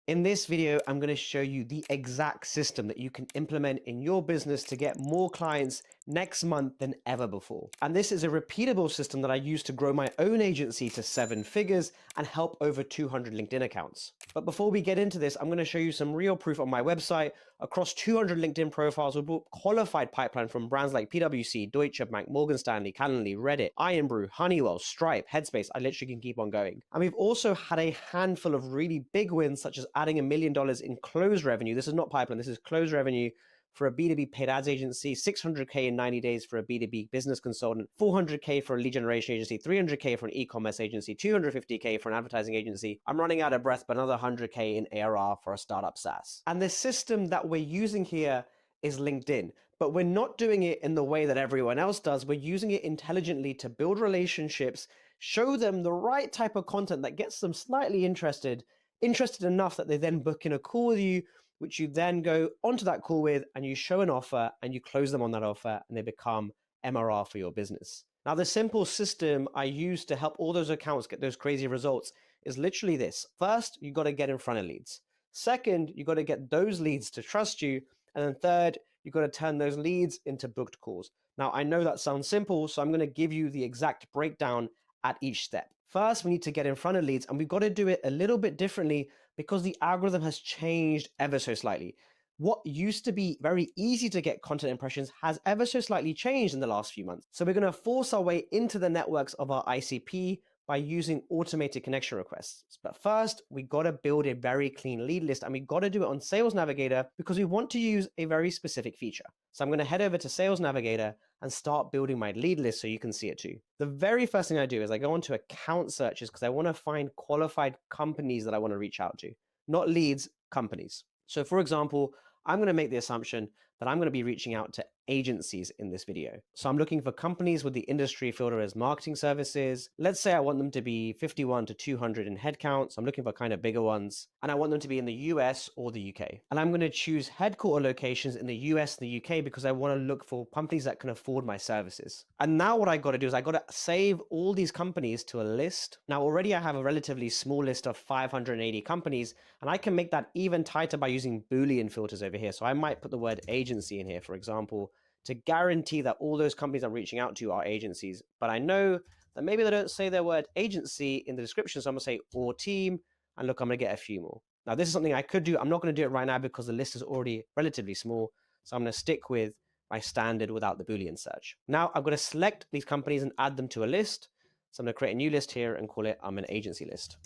In this video, I'm going to show you the exact system that you can implement in your business to get more clients next month than ever before. And this is a repeatable system that I use to grow my own agency to 7 figures and help over 200 LinkedIn accounts. But before we get into this, I'm going to show you some real proof on my website. Across 200 LinkedIn profiles, we built qualified pipeline from brands like PwC, Deutsche Bank, Morgan Stanley, Calendly, Reddit, Ironbrew, Honeywell, Stripe, Headspace. I literally can keep on going. And we've also had a handful of really big wins, such as adding $1 million in closed revenue. This is not pipeline, this is closed revenue for a B2B paid ads agency, 600K in 90 days for a B2B business consultant, 400K for a lead generation agency, 300K for an e-commerce agency, 250K for an advertising agency. I'm running out of breath, but another 100K in ARR for a startup SaaS. And the system that we're using here is LinkedIn, but we're not doing it in the way that everyone else does. We're using it intelligently to build relationships, show them the right type of content that gets them slightly interested enough that they then book in a call with you, which you then go onto that call with, and you show an offer and you close them on that offer, and they become MRR for your business. Now, the simple system I use to help all those accounts get those crazy results is literally this. First, you got to get in front of leads. Second, you got to get those leads to trust you. And then third, you got to turn those leads into booked calls. Now, I know that sounds simple, so I'm going to give you the exact breakdown at each step. First, we need to get in front of leads, and we've got to do it a little bit differently because the algorithm has changed ever so slightly. What used to be very easy to get content impressions has ever so slightly changed in the last few months. So we're going to force our way into the networks of our ICP by using automated connection requests. But first, we got to build a very clean lead list, and we got to do it on Sales Navigator because we want to use a very specific feature. So I'm going to head over to Sales Navigator and start building my lead list so you can see it too. The very first thing I do is I go onto account searches because I want to find qualified companies that I want to reach out to, not leads, companies. So for example, I'm going to make the assumption that I'm going to be reaching out to agencies in this video. So I'm looking for companies with the industry filter as marketing services. Let's say I want them to be 51 to 200 in headcount. So I'm looking for kind of bigger ones. And I want them to be in the US or the UK. And I'm going to choose headquarter locations in the US and the UK because I want to look for companies that can afford my services. And now what I got to do is I got to save all these companies to a list. Now already I have a relatively small list of 580 companies, and I can make that even tighter by using Boolean filters over here. So I might put the word agency in here, for example, to guarantee that all those companies I'm reaching out to are agencies. But I know that maybe they don't say their word agency in the description, so I'm going to say or team, and look, I'm going to get a few more. Now, this is something I could do. I'm not going to do it right now because the list is already relatively small, so I'm going to stick with my standard without the Boolean search. Now, I've got to select these companies and add them to a list. So I'm going to create a new list here and call it an agency list.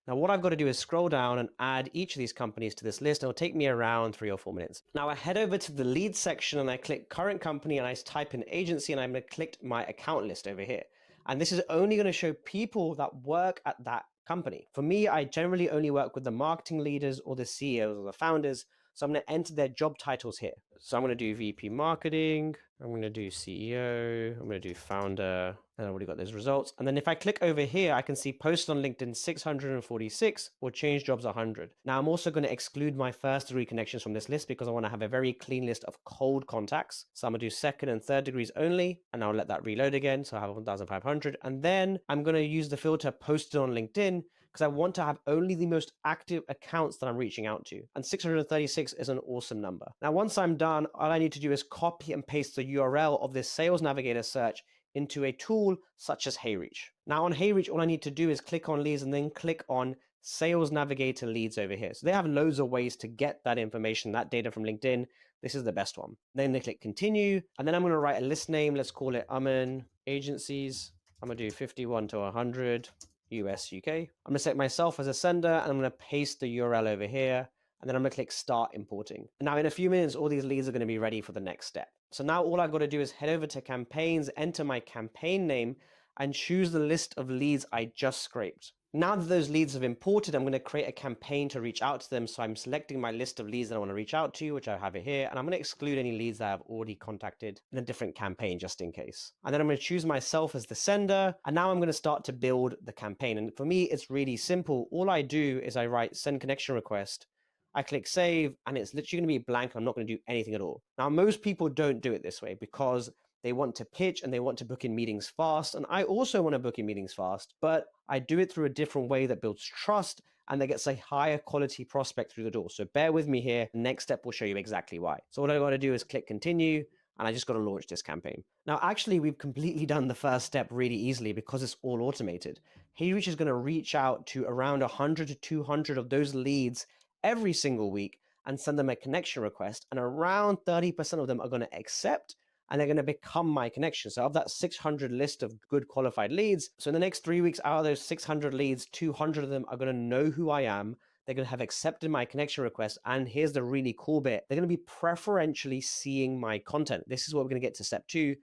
Now, what I've got to do is scroll down and add each of these companies to this list. It'll take me around 3 or 4 minutes. Now I head over to the lead section and I click current company and I type in agency, and I'm going to click my account list over here. And this is only going to show people that work at that company. For me, I generally only work with the marketing leaders or the CEOs or the founders. So I'm going to enter their job titles here. So I'm going to do VP marketing. I'm going to do CEO. I'm going to do founder. And I already got those results. And then if I click over here, I can see posted on LinkedIn 646 or change jobs 100. Now I'm also going to exclude my first 3 connections from this list because I want to have a very clean list of cold contacts. So I'm going to do second and third degrees only, and I'll let that reload again. So I have 1,500. And then I'm going to use the filter posted on LinkedIn because I want to have only the most active accounts that I'm reaching out to. And 636 is an awesome number. Now, once I'm done, all I need to do is copy and paste the URL of this Sales Navigator search into a tool such as HeyReach. Now on HeyReach, all I need to do is click on leads and then click on Sales Navigator leads over here. So they have loads of ways to get that information, that data from LinkedIn. This is the best one. Then they click continue, and then I'm going to write a list name. Let's call it Aman Agencies. I'm going to do 51 to 100. US, UK. I'm going to set myself as a sender, and I'm going to paste the URL over here, and then I'm going to click start importing. Now in a few minutes, all these leads are going to be ready for the next step. So now all I've got to do is head over to campaigns, enter my campaign name, and choose the list of leads I just scraped. Now that those leads have imported, I'm going to create a campaign to reach out to them. So I'm selecting my list of leads that I want to reach out to, which I have it here. And I'm going to exclude any leads that I've already contacted in a different campaign just in case. And then I'm going to choose myself as the sender. And now I'm going to start to build the campaign. And for me, it's really simple. All I do is I write send connection request. I click save, and it's literally going to be blank. I'm not going to do anything at all. Now, most people don't do it this way because they want to pitch and they want to book in meetings fast. And I also want to book in meetings fast, but I do it through a different way that builds trust and that gets a higher quality prospect through the door. So bear with me here. Next step will show you exactly why. So what I got to do is click continue, and I just got to launch this campaign. Now, actually, we've completely done the first step really easily because it's all automated. HeyReach is going to reach out to around 100 to 200 of those leads every single week and send them a connection request. And around 30% of them are going to accept, and they're going to become my connection. So of that 600 list of good qualified leads, so in the next 3 weeks, out of those 600 leads, 200 of them are going to know who I am. They're going to have accepted my connection request. And here's the really cool bit. They're going to be preferentially seeing my content. This is what we're going to get to step 2,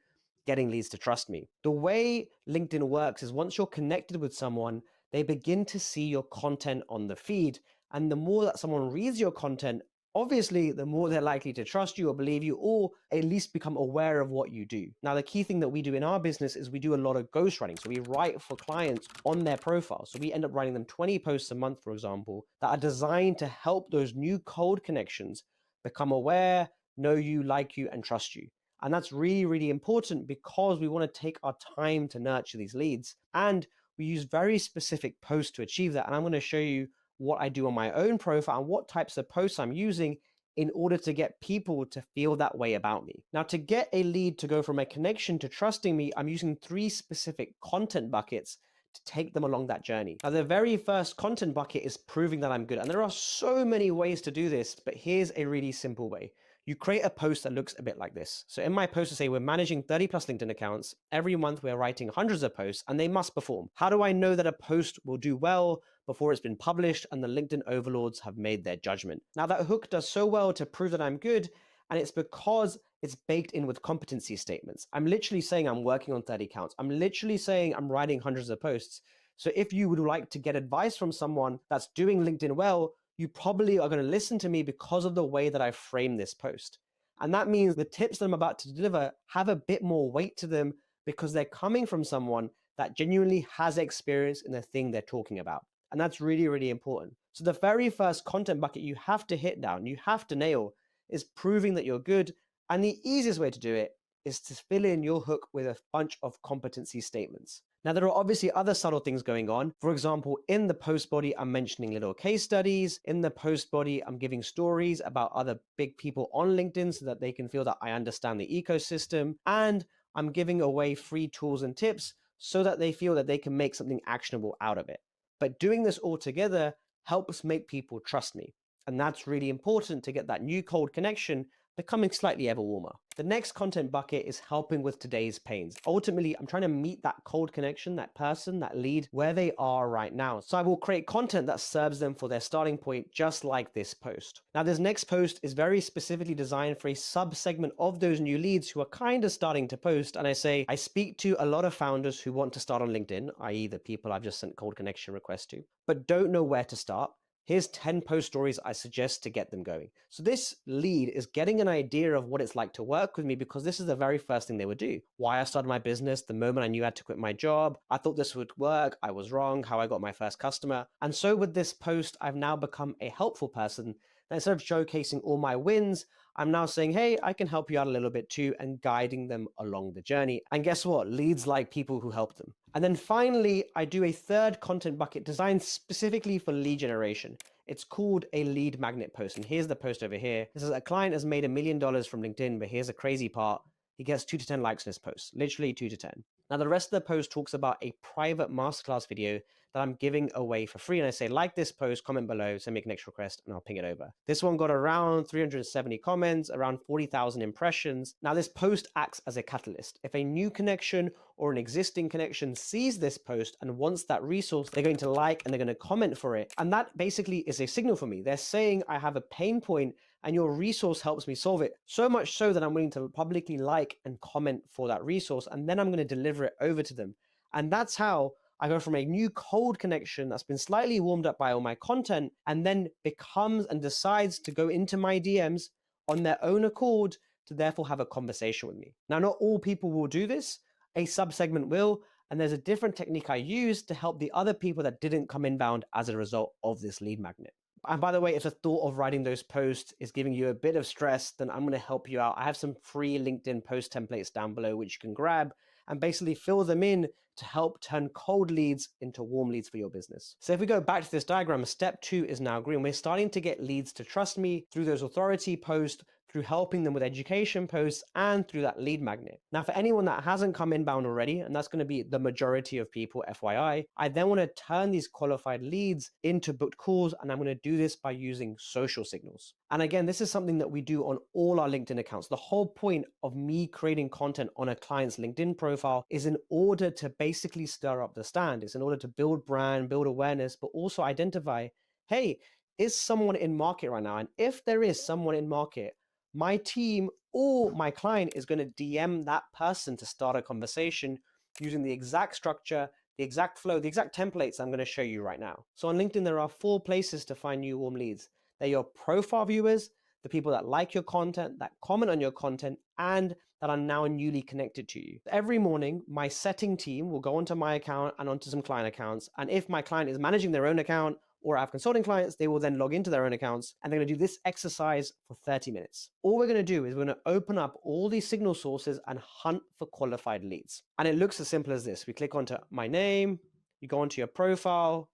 getting leads to trust me. The way LinkedIn works is once you're connected with someone, they begin to see your content on the feed. And the more that someone reads your content, obviously, the more they're likely to trust you or believe you, or at least become aware of what you do. Now, the key thing that we do in our business is we do a lot of ghostwriting. So we write for clients on their profile. So we end up writing them 20 posts a month, for example, that are designed to help those new cold connections become aware, know you, like you, and trust you. And that's really, really important because we want to take our time to nurture these leads. And we use very specific posts to achieve that. And I'm going to show you what I do on my own profile and what types of posts I'm using in order to get people to feel that way about me. Now, to get a lead to go from a connection to trusting me, I'm using 3 specific content buckets to take them along that journey. Now, the very first content bucket is proving that I'm good. And there are so many ways to do this, but here's a really simple way. You create a post that looks a bit like this. So in my post, I say we're managing 30 plus LinkedIn accounts. Every month we're writing hundreds of posts and they must perform. How do I know that a post will do well before it's been published and the LinkedIn overlords have made their judgment? Now that hook does so well to prove that I'm good, and it's because it's baked in with competency statements. I'm literally saying I'm working on 30 accounts. I'm literally saying I'm writing hundreds of posts. So if you would like to get advice from someone that's doing LinkedIn well, you probably are going to listen to me because of the way that I frame this post. And that means the tips that I'm about to deliver have a bit more weight to them because they're coming from someone that genuinely has experience in the thing they're talking about. And that's really, really important. So the very first content bucket you have to hit down, you have to nail, is proving that you're good. And the easiest way to do it is to fill in your hook with a bunch of competency statements. Now, there are obviously other subtle things going on. For example, in the post body, I'm mentioning little case studies. In the post body, I'm giving stories about other big people on LinkedIn so that they can feel that I understand the ecosystem. And I'm giving away free tools and tips so that they feel that they can make something actionable out of it. But doing this all together helps make people trust me. And that's really important to get that new cold connection becoming slightly ever warmer. The next content bucket is helping with today's pains. Ultimately, I'm trying to meet that cold connection, that person, that lead, where they are right now. So I will create content that serves them for their starting point, just like this post. Now, this next post is very specifically designed for a sub-segment of those new leads who are kind of starting to post. And I say, I speak to a lot of founders who want to start on LinkedIn, i.e. the people I've just sent cold connection requests to, but don't know where to start. Here's 10 post stories I suggest to get them going. So this lead is getting an idea of what it's like to work with me because this is the very first thing they would do. Why I started my business, the moment I knew I had to quit my job, I thought this would work, I was wrong, how I got my first customer. And so with this post, I've now become a helpful person. And instead of showcasing all my wins, I'm now saying, hey, I can help you out a little bit too, and guiding them along the journey. And guess what? Leads like people who help them. And then finally, I do a third content bucket designed specifically for lead generation. It's called a lead magnet post. And here's the post over here. This is a client has made $1 million from LinkedIn, but here's a crazy part. He gets 2 to 10 likes in this post, literally 2 to 10. Now, the rest of the post talks about a private masterclass video that I'm giving away for free. And I say, like this post, comment below, send me a connection request, and I'll ping it over. This one got around 370 comments, around 40,000 impressions. Now, this post acts as a catalyst. If a new connection or an existing connection sees this post and wants that resource, they're going to like and they're going to comment for it. And that basically is a signal for me. They're saying I have a pain point and your resource helps me solve it. So much so that I'm willing to publicly like and comment for that resource. And then I'm going to deliver it over to them. And that's how I go from a new cold connection that's been slightly warmed up by all my content and then becomes and decides to go into my DMs on their own accord to therefore have a conversation with me. Now, not all people will do this. A subsegment will, and there's a different technique I use to help the other people that didn't come inbound as a result of this lead magnet. And by the way, if the thought of writing those posts is giving you a bit of stress, then I'm going to help you out. I have some free LinkedIn post templates down below, which you can grab and basically fill them in to help turn cold leads into warm leads for your business. So if we go back to this diagram, step 2 is now green. We're starting to get leads to trust me through those authority posts, through helping them with education posts, and through that lead magnet. Now, for anyone that hasn't come inbound already, and that's going to be the majority of people, FYI, I then want to turn these qualified leads into booked calls, and I'm going to do this by using social signals. And again, this is something that we do on all our LinkedIn accounts. The whole point of me creating content on a client's LinkedIn profile is in order to basically stir up the stand. It's in order to build brand, build awareness, but also identify, hey, is someone in market right now? And if there is someone in market, my team or my client is going to DM that person to start a conversation using the exact structure, the exact flow, the exact templates I'm going to show you right now. So on LinkedIn, there are 4 places to find new warm leads. They're your profile viewers, the people that like your content, that comment on your content, and that are now newly connected to you. Every morning, my setting team will go onto my account and onto some client accounts. And if my client is managing their own account, or I have consulting clients, they will then log into their own accounts and they're going to do this exercise for 30 minutes. All we're going to do is we're going to open up all these signal sources and hunt for qualified leads. And it looks as simple as this. We click onto my name, you go onto your profile,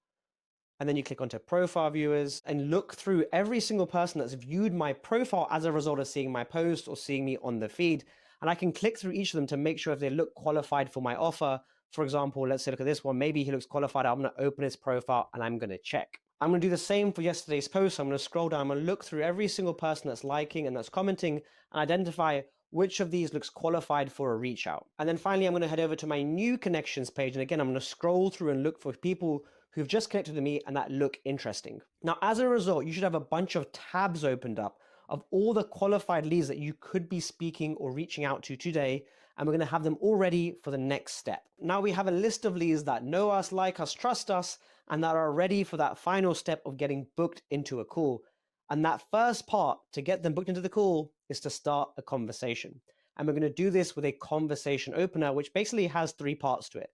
and then you click onto profile viewers and look through every single person that's viewed my profile as a result of seeing my post or seeing me on the feed. And I can click through each of them to make sure if they look qualified for my offer. For example, let's say, look at this one. Maybe he looks qualified. I'm going to open his profile and I'm going to check. I'm going to do the same for yesterday's post. I'm going to scroll down. I'm going to look through every single person that's liking and that's commenting and identify which of these looks qualified for a reach out. And then finally, I'm going to head over to my new connections page. And again, I'm going to scroll through and look for people who've just connected to me and that look interesting. Now, as a result, you should have a bunch of tabs opened up of all the qualified leads that you could be speaking or reaching out to today. And we're going to have them all ready for the next step. Now we have a list of leads that know us, like us, trust us, and that are ready for that final step of getting booked into a call. And that first part to get them booked into the call is to start a conversation. And we're going to do this with a conversation opener, which basically has 3 parts to it.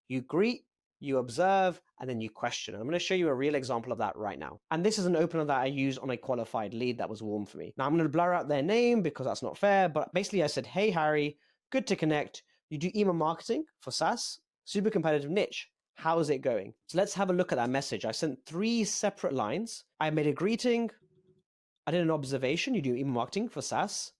You greet, you observe, and then you question. And I'm going to show you a real example of that right now. And this is an opener that I used on a qualified lead that was warm for me. Now I'm going to blur out their name because that's not fair, but basically I said, hey, Harry, good to connect. You do email marketing for SaaS, super competitive niche. How's it going? So let's have a look at that message. I sent 3 separate lines. I made a greeting. I did an observation. You do email marketing for SaaS.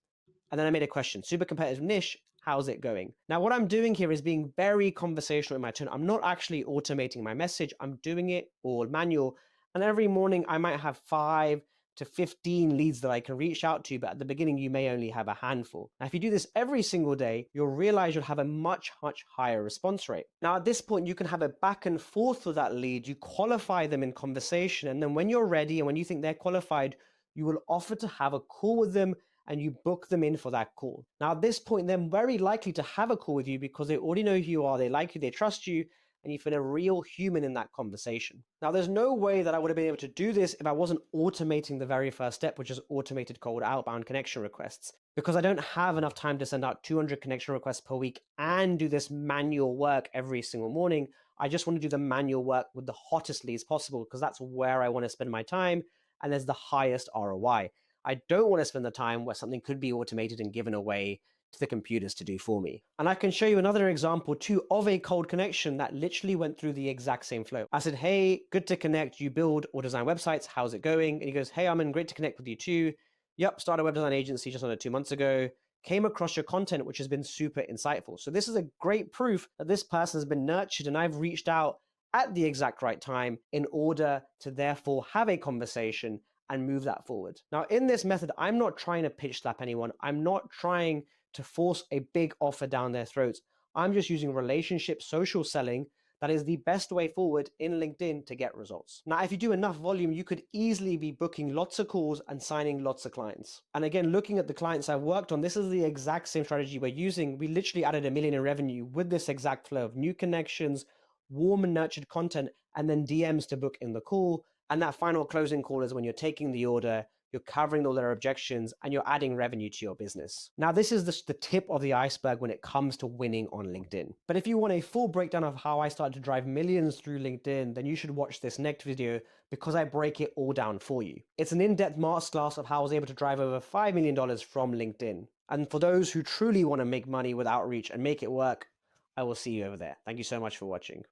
And then I made a question, super competitive niche. How's it going? Now, what I'm doing here is being very conversational in my tone. I'm not actually automating my message. I'm doing it all manual. And every morning I might have 5 to 15 leads that I can reach out to, but at the beginning you may only have a handful. Now, if you do this every single day, you'll realize you'll have a much higher response rate. Now, at this point, you can have a back and forth with that lead. You qualify them in conversation. And then when you're ready and when you think they're qualified, you will offer to have a call with them and you book them in for that call. Now, at this point, they're very likely to have a call with you because they already know who you are, they like you, they trust you, and you feel a real human in that conversation. Now, there's no way that I would have been able to do this if I wasn't automating the very first step, which is automated cold outbound connection requests, because I don't have enough time to send out 200 connection requests per week and do this manual work every single morning. I just want to do the manual work with the hottest leads possible because that's where I want to spend my time and there's the highest ROI. I don't want to spend the time where something could be automated and given away to the computers to do for me. And I can show you another example too of a cold connection that literally went through the exact same flow. I said, hey, good to connect. You build or design websites. How's it going? And he goes, hey, Armin, great to connect with you too. Yep, started a web design agency just under 2 months ago. Came across your content, which has been super insightful. So this is a great proof that this person has been nurtured and I've reached out at the exact right time in order to therefore have a conversation and move that forward. Now, in this method, I'm not trying to pitch slap anyone. I'm not trying to force a big offer down their throats. I'm just using relationship social selling. That is the best way forward in LinkedIn to get results. Now, if you do enough volume, you could easily be booking lots of calls and signing lots of clients. And again, looking at the clients I've worked on, this is the exact same strategy we're using. We literally added $1 million in revenue with this exact flow of new connections, warm and nurtured content, and then DMs to book in the call. And that final closing call is when you're taking the order, you're covering all their objections, and you're adding revenue to your business. Now, this is the tip of the iceberg when it comes to winning on LinkedIn. But if you want a full breakdown of how I started to drive millions through LinkedIn, then you should watch this next video because I break it all down for you. It's an in-depth masterclass of how I was able to drive over $5 million from LinkedIn. And for those who truly want to make money with outreach and make it work, I will see you over there. Thank you so much for watching.